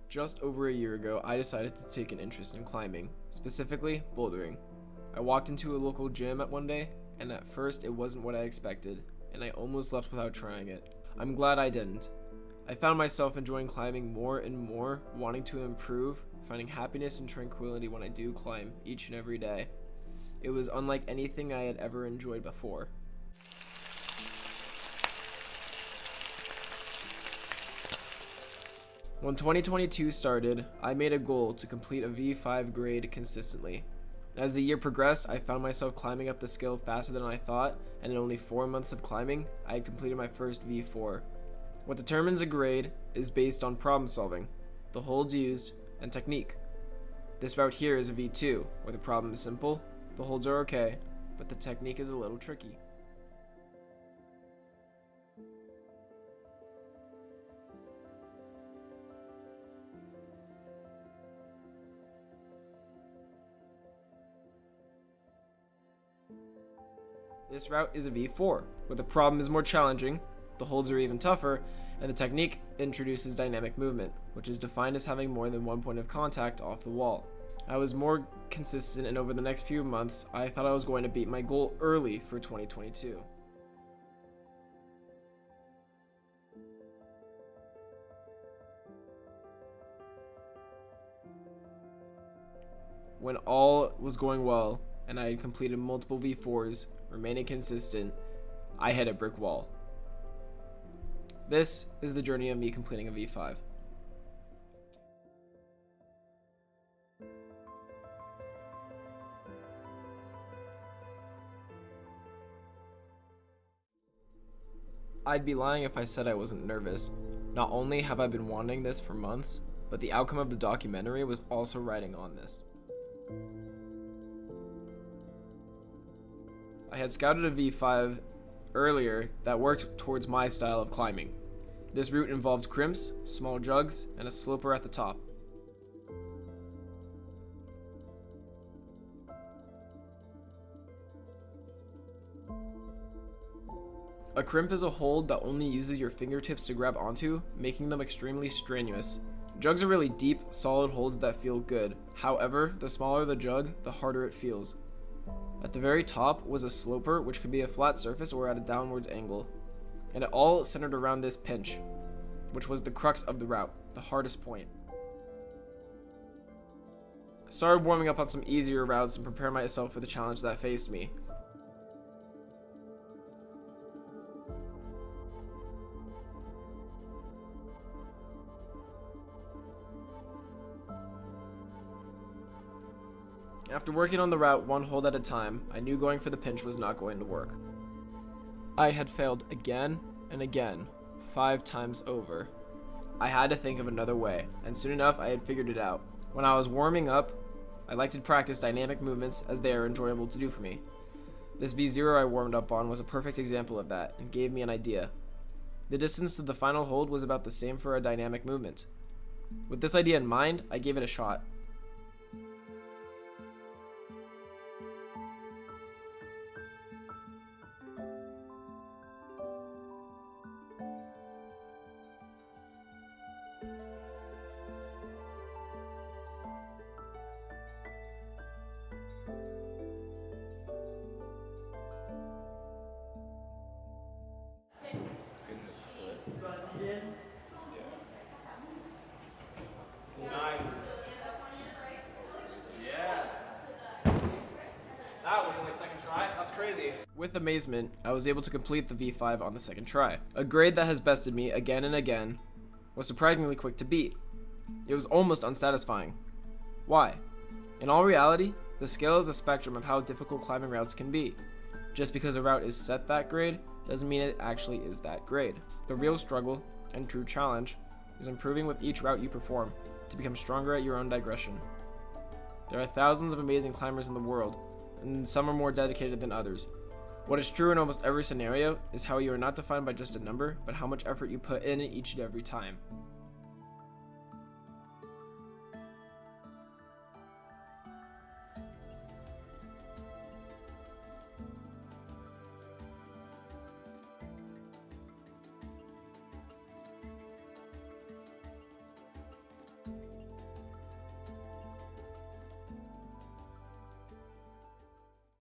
Just over a year ago, I decided to take an interest in climbing, specifically bouldering. I walked into a local gym one day, and at first it wasn't what I expected, and I almost left without trying it. I'm glad I didn't. I found myself enjoying climbing more and more, wanting to improve, finding happiness and tranquility when I do climb each and every day. It was unlike anything I had ever enjoyed before. When 2022 started, I made a goal to complete a V5 grade consistently. As the year progressed, I found myself climbing up the skill faster than I thought, and in only 4 months of climbing, I had completed my first V4. What determines a grade is based on problem solving, the holds used, and technique. This route here is a V2, where the problem is simple, the holds are okay, but the technique is a little tricky. This route is a V4, where the problem is more challenging, the holds are even tougher, and the technique introduces dynamic movement, which is defined as having more than one point of contact off the wall. I was more consistent, and over the next few months, I thought I was going to beat my goal early for 2022. When all was going well, and I had completed multiple V4s, remaining consistent, I hit a brick wall. This is the journey of me completing a V5. I'd be lying if I said I wasn't nervous. Not only have I been wanting this for months, but the outcome of the documentary was also riding on this. I had scouted a V5 earlier that worked towards my style of climbing. This route involved crimps, small jugs, and a sloper at the top. A crimp is a hold that only uses your fingertips to grab onto, making them extremely strenuous. Jugs are really deep, solid holds that feel good. However, the smaller the jug, the harder it feels. At the very top was a sloper, which could be a flat surface or at a downwards angle. And it all centered around this pinch, which was the crux of the route, the hardest point. I started warming up on some easier routes and preparing myself for the challenge that faced me. After working on the route one hold at a time, I knew going for the pinch was not going to work. I had failed again and again, 5 times over. I had to think of another way, and soon enough I had figured it out. When I was warming up, I liked to practice dynamic movements as they are enjoyable to do for me. This V0 I warmed up on was a perfect example of that, and gave me an idea. The distance to the final hold was about the same for a dynamic movement. With this idea in mind, I gave it a shot. Nice. Yeah. That was only second try. That's crazy. With amazement, I was able to complete the V5 on the second try. A grade that has bested me again and again was surprisingly quick to beat. It was almost unsatisfying. Why? In all reality, the scale is a spectrum of how difficult climbing routes can be. Just because a route is set that grade doesn't mean it actually is that grade. The real struggle and true challenge is improving with each route you perform to become stronger at your own digression. There are thousands of amazing climbers in the world, and some are more dedicated than others. What is true in almost every scenario is how you are not defined by just a number, but how much effort you put in each and every time.